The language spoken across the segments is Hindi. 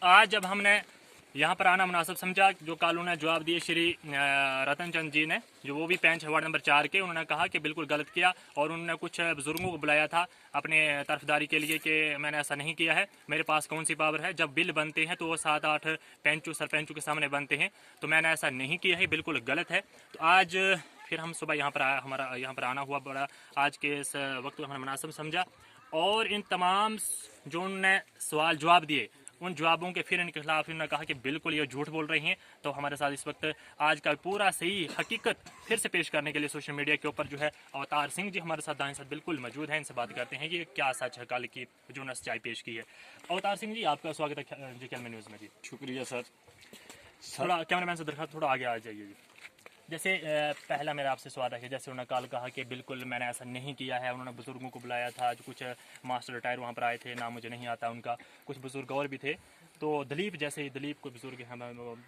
आज जब हमने यहाँ पर आना मुनासिब समझा, जो कल उन्होंने जवाब दिए श्री रतन चंद जी ने, जो वो भी पेंच वार्ड नंबर 4 के, उन्होंने कहा कि बिल्कुल गलत किया और उन्होंने कुछ बुजुर्गों को बुलाया था अपने तरफदारी के लिए कि मैंने ऐसा नहीं किया है, मेरे पास कौन सी पावर है। जब बिल बनते हैं तो वो 7-8 पेंचों सरपंचों के सामने बनते हैं, तो मैंने ऐसा नहीं किया है, बिल्कुल गलत है। तो आज फिर हम सुबह यहाँ पर हमारा यहाँ पर आना हुआ, बड़ा आज के इस वक्त को हमने मुनासिब समझा और इन तमाम जो उन्होंने सवाल जवाब दिए, उन जवाबों के फिर इनके खिलाफ इन्होंने कहा कि बिल्कुल ये झूठ बोल रही हैं। तो हमारे साथ इस वक्त आज का पूरा सही हकीकत फिर से पेश करने के लिए सोशल मीडिया के ऊपर जो है अवतार सिंह जी हमारे साथ दाएं साथ बिल्कुल मौजूद हैं। इनसे बात करते हैं कि क्या सच है कल की जो उन्होंने सच्चाई पेश की है। अवतार सिंह जी, आपका स्वागत है जी कैलमे न्यूज़ में। जी शुक्रिया सर। थोड़ा कैमरामैन से दरखास्त थोड़ा आगे आ जाइए जी। जैसे पहला मेरा आपसे सवाल है कि जैसे उन्होंने कल कहा कि बिल्कुल मैंने ऐसा नहीं किया है, उन्होंने बुजुर्गों को बुलाया था, जो कुछ मास्टर रिटायर वहाँ पर आए थे, नाम मुझे नहीं आता उनका, कुछ बुजुर्ग और भी थे, तो दलीप जैसे दलीप को बुजुर्ग हम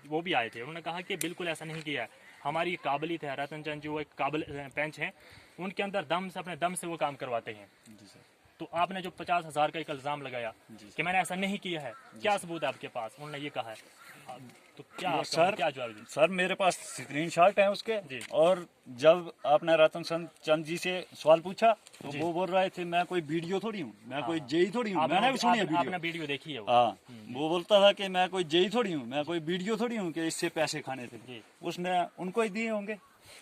वो भी आए थे, उन्होंने कहा कि बिल्कुल ऐसा नहीं किया है, हमारी काबिलियत है, रतन चंद जी वो एक काबिल पेंच हैं, उनके अंदर दम से अपने दम से वो काम करवाते हैं। जी सर। तो आपने जो 50,000 का एक इल्ज़ाम लगाया कि मैंने ऐसा नहीं किया है, क्या सबूत है आपके पास? उन्होंने ये कहा है, तो क्या सर क्या जवाब दिया? सर मेरे पास स्क्रीनशॉट है उसके जी। और जब आपने रतन चंद जी से सवाल पूछा तो वो बोल रहे थे मैं कोई वीडियो थोड़ी हूँ, मैं कोई जेई थोड़ी हूँ, मैंने भी सुनी है आपने वीडियो देखी है वो? हाँ, वो बोलता था कि मैं कोई जेई थोड़ी हूँ, मैं कोई वीडियो थोड़ी हूँ कि इससे पैसे खाने थे। उसने उनको ही दिए होंगे,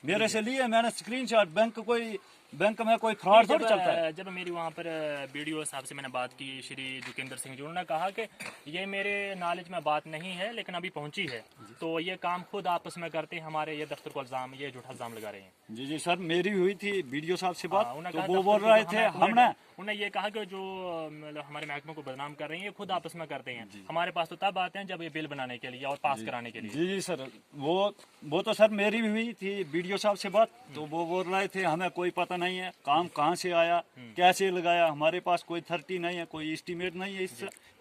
मेरे से लिए, मैंने स्क्रीनशॉट। बैंक में कोई फ्रॉड थोड़ी चलता है। जब मेरी वहाँ पर वीडियो साहब से मैंने बात की, श्री जोगिंदर सिंह जी, उन्होंने कहा कि ये मेरे नॉलेज में बात नहीं है लेकिन अभी पहुंची है, तो ये काम खुद आपस में करते हैं, हमारे ये दफ्तर को इल्जाम, ये झूठा इल्जाम लगा रहे हैं। जी जी सर, मेरी हुई थी वीडियो साहब से बात, तो तो वो बोल रहे थे उन्होंने ये कहा कि जो मतलब हमारे महकमे को बदनाम कर रहे हैं ये खुद आपस में करते हैं, हमारे पास तो तब आते हैं जब ये बिल बनाने के लिए और पास कराने के लिए। जी जी सर, वो तो सर मेरी भी हुई थी वीडियो साहब से बात, तो वो बोल रहे थे हमें कोई पता नहीं है काम कहाँ से आया, कैसे लगाया, हमारे पास कोई 30 नहीं है, कोई एस्टीमेट नहीं है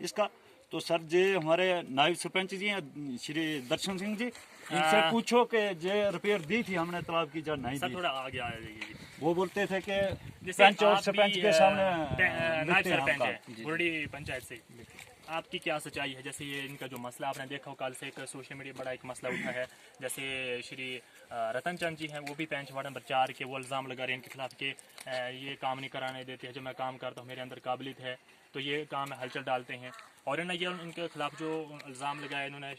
इसका। तो सर जे हमारे नायब सरपंच जी हैं श्री दर्शन सिंह जी, इनसे पूछो कि जे रिपेयर दी थी हमने तालाब की, जब नहीं दी। थोड़ा आगे आ जाइए। वो बोलते थे कि पंच और सरपंच के सामने नायब सरपंच है बुरडी पंचायत से, आपकी क्या सच्चाई है? जैसे ये इनका जो मसला आपने देखा हो, कल से एक सोशल मीडिया बड़ा एक मसला उठा है, जैसे श्री रतन चंद जी हैं वो भी पेंच वार्ड नंबर 4 के, वो इल्ज़ाम लगा रहे हैं इनके खिलाफ कि ये काम नहीं कराने देते हैं, जब मैं काम करता हूँ मेरे अंदर काबिलियत है, तो ये काम में हलचल डालते हैं। और इन्होंने ये इनके खिलाफ जो इल्ज़ाम लगाए, इन्होंने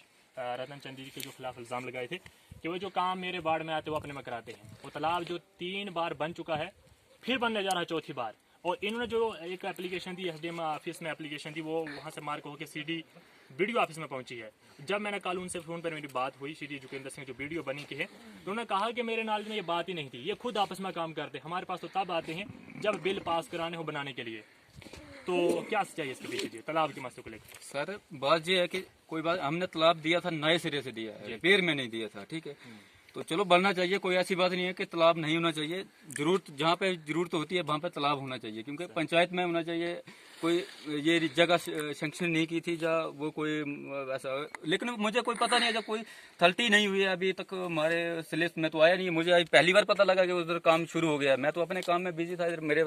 रतन चंद जी के जो खिलाफ इल्ज़ाम लगाए थे कि वो जो काम मेरे वार्ड में आते वो अपने में कराते हैं। वो तालाब जो 3 बार बन चुका है, फिर बनने जा रहा है 4थी बार, और इन्होंने जो एक एप्लीकेशन दी एसडीएम ऑफिस में एप्लीकेशन दी, वो वहाँ से मार्क होकर सीडी वीडियो ऑफिस में पहुंची है। जब मैंने कल उनसे फ़ोन पर मेरी बात हुई, श्री जोगिंदर सिंह जो वीडियो बनी की है, तो उन्होंने कहा कि मेरे नॉलेज में ये बात ही नहीं थी, ये खुद आपस में काम करते हैं, हमारे पास तो तब आते हैं जब बिल पास कराने हो बनाने के लिए। तो क्या चाहिए इसके पीछे तालाब के मसले को लेकर? सर बात ये है कि कोई बात, हमने तालाब दिया था नए सिरे से दिया है, रिपेयर में नहीं दिया था, ठीक है, तो चलो बनना चाहिए, कोई ऐसी बात नहीं है कि तालाब नहीं होना चाहिए, जरूरत जहाँ पे जरूरत होती है वहाँ पे तालाब होना चाहिए, क्योंकि पंचायत में होना चाहिए। कोई ये जगह सेंक्शन नहीं की थी जहाँ वो कोई ऐसा, लेकिन मुझे कोई पता नहीं है, जब कोई 30 नहीं हुई है अभी तक हमारे सिलेस में तो आया नहीं है, मुझे अभी पहली बार पता लगा कि उधर काम शुरू हो गया। मैं तो अपने काम में बिजी था इधर, मेरे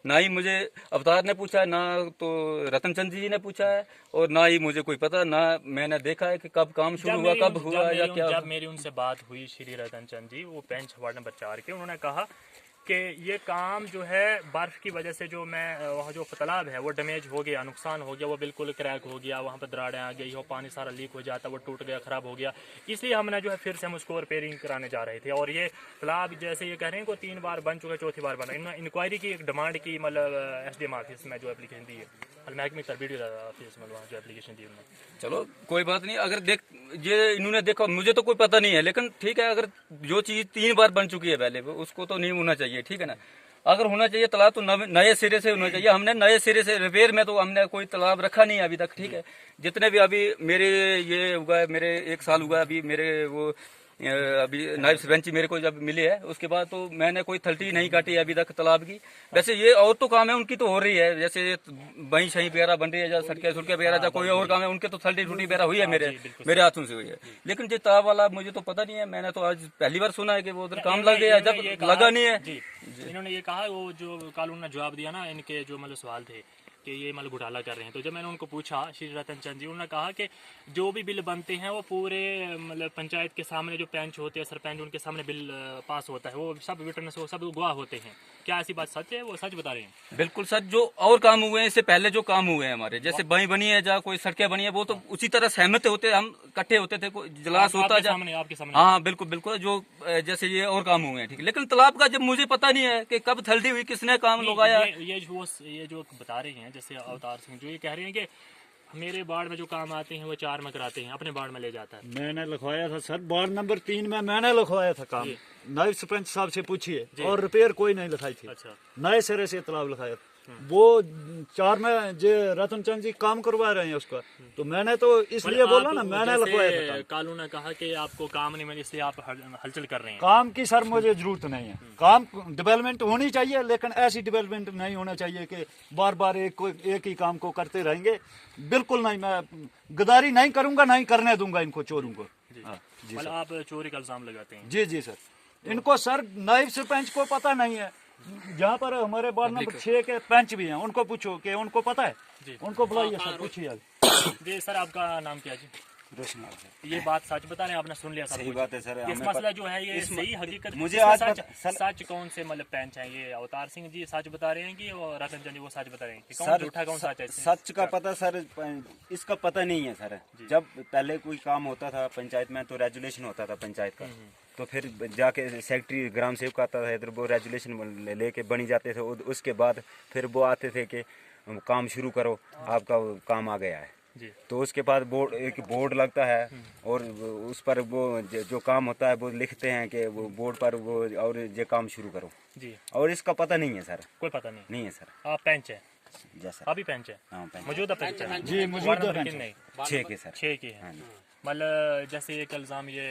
ना ही मुझे अवतार ने पूछा है, ना तो रतन चंद जी ने पूछा है, और ना ही मुझे कोई पता, ना मैंने देखा है कि कब काम शुरू हुआ, कब हुआ या क्या। जब मेरी उनसे बात हुई श्री रतन चंद जी, वो पेंच वार्ड नंबर 4 के, उन्होंने कहा कि ये काम जो है बर्फ की वजह से जो मैं वहाँ जो तालाब है वो डैमेज हो गया, नुकसान हो गया, वो बिल्कुल क्रैक हो गया, वहाँ पर दरारें आ गई, वो पानी सारा लीक हो जाता, वो टूट गया, ख़राब हो गया, इसलिए हमने जो है फिर से हम उसको रिपेयरिंग कराने जा रहे थे। और ये तालाब जैसे ये कह रहे हैं को 3 बार बन चुका है, 4थी बार बना। इन्होंने इंक्वायरी की, एक डिमांड की, मतलब एसडीएम ऑफिस में जो एप्लीकेशन दी है, महकमे वीडियो ऑफिस में वहाँ जो एप्लीकेशन दी उन्होंने। चलो कोई बात नहीं, अगर देख ये इन्होंने देखा, मुझे तो कोई पता नहीं है, लेकिन ठीक है, अगर जो चीज़ 3 बार बन चुकी है पहले उसको तो नहीं होना चाहिए, ठीक है ना। अगर होना चाहिए तालाब तो नए सिरे से होना चाहिए, हमने नए सिरे से रिपेयर में तो हमने कोई तालाब रखा नहीं है अभी तक, ठीक है। जितने भी अभी मेरे ये हुआ है, मेरे 1 साल हुआ अभी, मेरे वो अभी नायब सरपंच मेरे को जब मिले है उसके बाद तो मैंने कोई 30 नहीं काटी है अभी तक तालाब की। वैसे ये और तो काम है उनकी तो हो रही है, जैसे वहीं सही वगैरह बन रही है, जहाँ सड़कें वगैरह, जहाँ कोई और काम है उनके तो 30 वगैरह हुई है, मेरे हाथों से हुई है। लेकिन जो तालाब वाला मुझे तो पता नहीं है, मैंने तो आज पहली बार सुना है कि वो उधर काम लग गया, जब लगा नहीं है। इन्होंने ये कहा, वो जो कल उन्होंने जवाब दिया ना, इनके जो मतलब सवाल थे कि ये मतलब घोटाला कर रहे हैं। तो जब मैंने उनको पूछा, श्री रतन चंद जी, उन्होंने कहा कि जो भी बिल बनते हैं वो पूरे मतलब पंचायत के सामने जो पंच होते हैं, सरपंच, उनके सामने बिल पास होता है, वो सब विटनेस, वो सब गवाह होते हैं। क्या ऐसी बात सच है? वो सच बता रहे हैं? बिल्कुल सर, जो और काम हुए हैं इससे पहले, जो काम हुए हैं हमारे, जैसे बही बनी है, जहाँ कोई सड़कें बनी है, वो तो उसी तरह सहमत होते, हम इकट्ठे होते थे, कोई इजलास होता आपके सामने, आपके सामने। हाँ बिल्कुल बिल्कुल, जो जैसे ये और काम हुए हैं, ठीक है। लेकिन तालाब का जब मुझे पता नहीं है कि कब थल्डी हुई, किसने काम लगाया। ये जो बता रहे हैं, जैसे अवतार सिंह जो ये कह रहे हैं कि मेरे वार्ड में जो काम आते हैं वो 4 में कराते हैं, अपने वार्ड में ले जाता है। मैंने लिखवाया था सर, वार्ड नंबर 3 में मैंने लिखवाया था काम। नायब सरपंच साहब से पूछिए, और रिपेयर कोई नहीं लिखाई थी। अच्छा। नए सिरे से तालाब लिखाया था। वो 4 में जो रतन चंद जी काम करवा रहे हैं उसका, तो मैंने तो इसलिए बोला ना, मैंने लिखवाया था काम। कालू ने कहा कि आपको काम नहीं मिले इसलिए आप हलचल कर रहे हैं। काम की सर मुझे जरूरत नहीं है। काम डेवलपमेंट होनी चाहिए, लेकिन ऐसी डेवलपमेंट नहीं होना चाहिए कि बार बार एक ही काम को करते रहेंगे। बिल्कुल नहीं, मैं गद्दारी नहीं करूंगा, नहीं करने दूंगा इनको, चोरों को। मतलब आप चोरी का इल्जाम लगाते हैं? जी जी सर। इनको सर नायब सरपंच को पता नहीं है, जहाँ पर हमारे वार्ड नंबर 6 के पंच भी हैं, उनको पूछो कि उनको पता है। उनको बुलाइए सर, पूछिए। जी सर, आपका नाम क्या है जी? रोशन। ये बात सच बता रहे हैं, आपने सुन लिया सब सही कुछ। बात है सर। इस मसला जो है ये सही हकीकत मुझे इसमें आज सच कौन से मतलब पंच हैं? ये अवतार सिंह जी सच बता रहे हैं कि और रतन चंद जी वो सच बता रहे हैं कि कौन झूठा कौन सच है? सच का पता सर, इसका पता नहीं है सर। जब पहले कोई काम होता था पंचायत में तो रेजुलेशन होता था पंचायत का, तो फिर जाके सेक्रेटरी ग्राम सेवक आता था इधर, वो रेजुलेशन लेके बनी जाते थे। उसके बाद फिर वो आते थे कि काम शुरू करो, आपका काम आ गया है। तो उसके बाद बोर्ड, एक बोर्ड लगता है और उस पर वो जो काम होता है वो लिखते हैं कि वो बोर्ड पर वो, और ये काम शुरू करो जी। और इसका पता नहीं है सर। कोई पता नहीं? नहीं है सर। आप पंच है? जैसा अभी पंच है? हाँ, पंच। मौजूदा पंच है जी, मौजूदा पंच नहीं? 6 के सर। 6 के हैं। मतलब जैसे एक इल्ज़ाम ये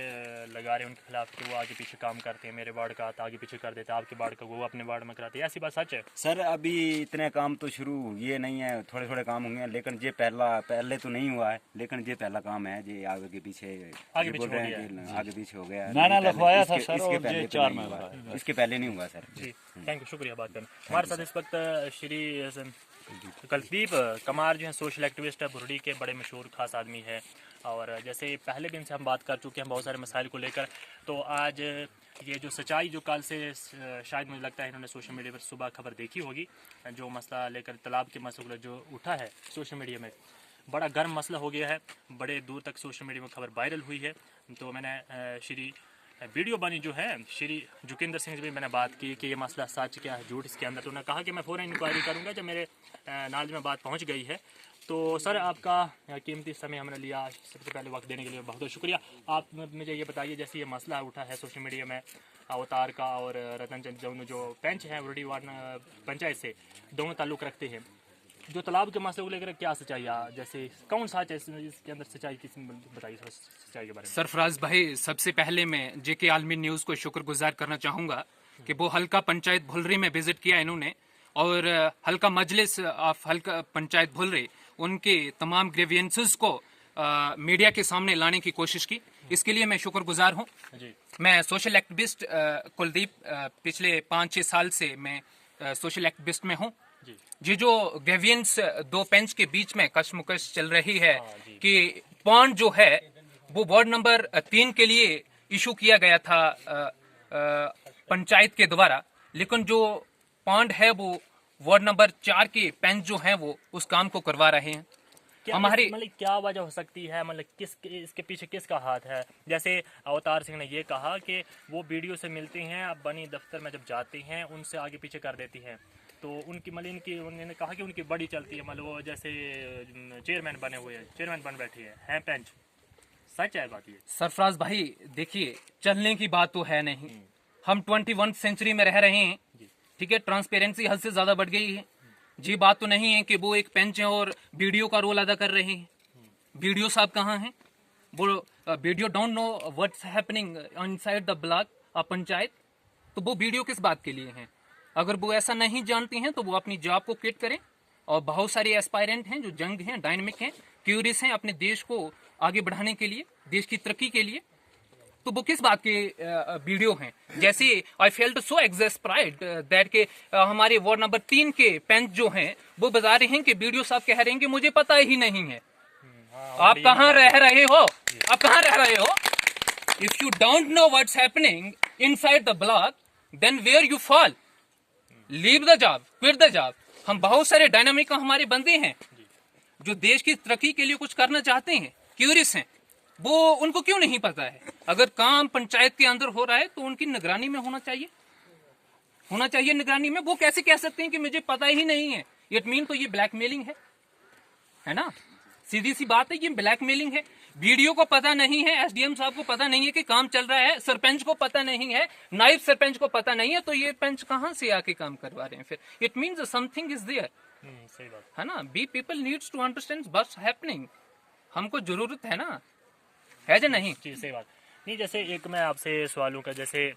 लगा रहे हैं उनके खिलाफ कि वो आगे पीछे काम करते हैं, मेरे वार्ड का आता आगे पीछे कर देते हैं, आपके वार्ड का वो अपने वार्ड में कराते हैं। ऐसी बात सच है? सर अभी इतने काम तो शुरू ये नहीं है, थोड़े थोड़े काम होंगे, लेकिन ये पहले तो नहीं हुआ है, लेकिन ये पहला काम है। ये आगे पीछे आगे पीछे हो गया है। आगे पीछे हो गया है। मैंने लिखवाया था इसके सर, और पहले ये तो 4 नहीं में हुआ। लिखवाया। इसके पहले नहीं हुआ सर। जी, थैंक यू, शुक्रिया बात करना। हमारे साथ इस वक्त श्री कुलदीप कमार जो है सोशल एक्टिविस्ट है, बुरड़ी के बड़े मशहूर खास आदमी है। और जैसे पहले दिन से हम बात कर चुके हैं बहुत सारे मसाइल को लेकर, तो आज ये जो सच्चाई जो कल से शायद मुझे लगता है इन्होंने सोशल मीडिया पर सुबह खबर देखी होगी, जो मसला लेकर तालाब के मसला जो उठा है सोशल मीडिया में, बड़ा गर्म मसला हो गया है, बड़े दूर तक सोशल मीडिया में खबर वायरल हुई है। तो मैंने श्री वीडियो बनी जो है श्री जुकिंदर सिंह से भी मैंने बात की कि ये मसला सच क्या है, झूठ इसके अंदर। तो उन्होंने कहा कि मैं फ़ौरन इंक्वायरी करूंगा जब मेरे नॉलेज में बात पहुंच गई है। तो सर आपका कीमती समय हमने लिया, सबसे पहले वक्त देने के लिए बहुत बहुत शुक्रिया। आप मुझे ये बताइए, जैसे ये मसला उठा है सोशल मीडिया में अवतार का और रतन चंद दोनों जो पंच हैं बुरड़ी वार्ड पंचायत से, दोनों ताल्लुक़ रखते हैं, जो तालाब के मसले को लेकर क्या सच्चाई, जैसे कौन सच है इसके अंदर, सच्चाई किस बताइए सच्चाई के बारे में। सरफराज भाई, सबसे पहले मैं जेके आलमी न्यूज़ को शुक्रगुजार करना चाहूँगा कि वो हल्का पंचायत भुलरी में विजिट किया इन्होंने, और हल्का मजलिस ऑफ हल्का पंचायत भुलरी उनके तमाम ग्रीवियंसेस को मीडिया के सामने लाने की कोशिश की। इसके लिए मैं शुक्रगुजार हूँ। मैं सोशल एक्टिविस्ट कुलदीप, पिछले 5-6 साल से मैं सोशल एक्टिविस्ट में हूँ। ये जो ग्रेवियंस दो पेंच के बीच में कशमकश चल रही है कि पॉन्ड जो है वो वार्ड नंबर 3 के लिए इशू किया गया था पंचायत के द्वारा, लेकिन जो पॉन्ड है वो वार्ड नंबर 4 के पेंच जो हैं वो उस काम को करवा रहे हैं। हमारी मतलब क्या वजह हो सकती है, मतलब इसके पीछे किसका हाथ है? जैसे अवतार सिंह ने ये कहा कि वो वीडियो से मिलते हैं, अब बनी दफ्तर में जब जाते हैं उनसे आगे पीछे कर देती हैं, तो उनकी मतलब उन्होंने कहा कि उनकी बड़ी चलती है, मतलब वो जैसे चेयरमैन बने हुए हैं, चेयरमैन बन बैठे हैं पेंच। सच है बात ये? सरफराज भाई देखिए, चलने की बात तो है नहीं, हम 21वीं सेंचुरी में रह रहे हैं, ठीक है। ट्रांसपेरेंसी हद से ज्यादा बढ़ गई है। जी बात तो नहीं है कि वो एक पेंच है और वीडियो का रोल अदा कर रहे हैं। वीडियो साहब कहाँ हैं? वो video don't know what's happening inside the block of panchayat, तो वो वीडियो किस बात के लिए हैं? अगर वो ऐसा नहीं जानती हैं तो वो अपनी जॉब को क्विट करें। और बहुत सारे एस्पायरेंट हैं जो जंग हैं, डायनामिक हैं, क्यूरियस हैं अपने देश को आगे बढ़ाने के लिए, देश की तरक्की के लिए। तो वो किस बात के वीडियो हैं? जैसे आई फेल्ट सो एक्सप्राइड दैट के हमारे वार्ड नंबर 3 के पंच जो हैं वो बता रहे हैं कि वीडियो साहब कह रहे हैं कि मुझे पता ही नहीं है। आप कहाँ रह रहे हो? आप कहाँ रह रहे हो? If you don't know what's happening inside the block then where you fall, leave the job, quit the job. हम बहुत सारे डायनामिक हमारे बंदे हैं जो देश की तरक्की के लिए कुछ करना चाहते हैं, क्यूरियस हैं, वो उनको क्यों नहीं पता है? अगर काम पंचायत के अंदर हो रहा है तो उनकी निगरानी में होना चाहिए निगरानी में। वो कैसे कह सकते हैं कि मुझे पता ही नहीं है? इट मीन तो ये ब्लैकमेलिंग है ना? सीधी सी बात है, ये ब्लैकमेलिंग है। वीडियो को पता नहीं है, एसडीएम साहब को पता नहीं है कि काम चल रहा है, सरपंच को पता नहीं है, नायब सरपंच को पता नहीं है, तो ये पंच कहां से आके काम करवा रहे हैं? फिर it means something is there, सही बात है ना? Be people needs to understand what's happening. हमको जरूरत है ना, है या नहीं? जी, सही बात। नहीं, जैसे एक मैं आपसे सवालों का जैसे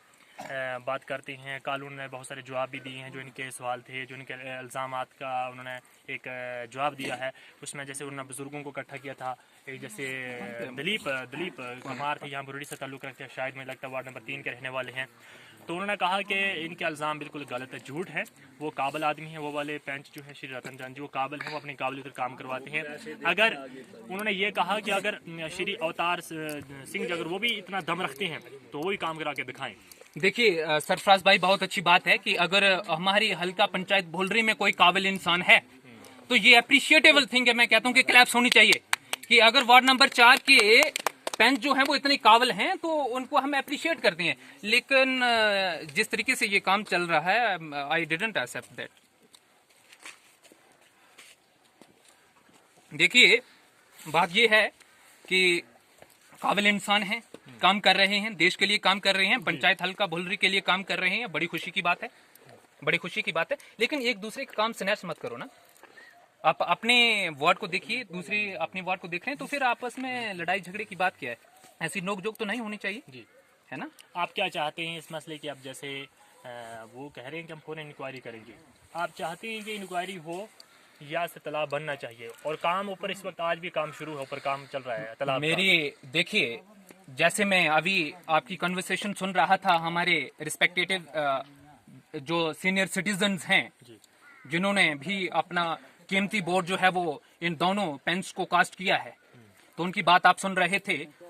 बात करते हैं, कानून ने बहुत सारे जवाब भी दिए हैं जो इनके सवाल थे, जो इनके इल्ज़ामात का उन्होंने एक जवाब दिया है। उसमें जैसे उन्होंने बुजुर्गों को इकट्ठा किया था, एक जैसे दलीप कुमार थे, यहाँ बुरुड़ी से ताल्लुक़ रखते हैं, शायद मुझे लगता है वार्ड नंबर 3 के रहने वाले हैं। तो उन्होंने कहा कि इनके इल्ज़ाम बिल्कुल गलत है, झूठ है। वो काबिल आदमी हैं, वो वाले पंच जो है श्री रतन चंद जी, वो काबिल हैं, वो अपनी काबिलियत पर काम करवाते हैं। अगर उन्होंने ये कहा कि अगर श्री अवतार सिंह जी अगर वो भी इतना दम रखते हैं तो वो ही काम करा के दिखाएं। देखिए सरफराज भाई, बहुत अच्छी बात है कि अगर हमारी हल्का पंचायत भोलरी में कोई काबिल इंसान है तो ये अप्रिशिएटेबल थिंग है। मैं कहता हूँ कि क्लैप्स होनी चाहिए कि अगर वार्ड नंबर 4 के पंच जो हैं वो इतने काबिल हैं तो उनको हम अप्रिशिएट करते हैं। लेकिन जिस तरीके से ये काम चल रहा है, आई डिडंट एक्सेप्ट दैट। देखिए बात ये है कि काबिल इंसान हैं, काम कर रहे हैं, देश के लिए काम कर रहे हैं, पंचायत हल्का भोलरी के लिए काम कर रहे हैं, बड़ी खुशी की बात है, बड़ी खुशी की बात है। लेकिन एक दूसरे का काम स्नैच मत करो ना। आप अपने वार्ड को देखिए, दूसरे अपने वार्ड को देख रहे हैं, तो फिर आपस में लड़ाई झगड़े की बात क्या है? ऐसी नोक-झोंक तो नहीं होनी चाहिए जी, है ना? आप क्या चाहते हैं इस मसले की? आप जैसे वो कह रहे हैं कि हम फौरन इंक्वायरी करेंगे, आप चाहते हैं कि इंक्वायरी हो या से तालाब बनना चाहिए? और काम ऊपर इस वक्त आज भी काम शुरू है, ऊपर काम चल रहा है तालाब मेरी देखिए, जैसे मैं अभी आपकी कन्वर्सेशन सुन रहा था, हमारे रिस्पेक्टेटिव जो सीनियर सिटीजन्स हैं जिन्होंने भी अपना कीमती वोट जो है वो इन दोनों पेंच को कास्ट किया है, तो उनकी बात आप सुन रहे थे। तो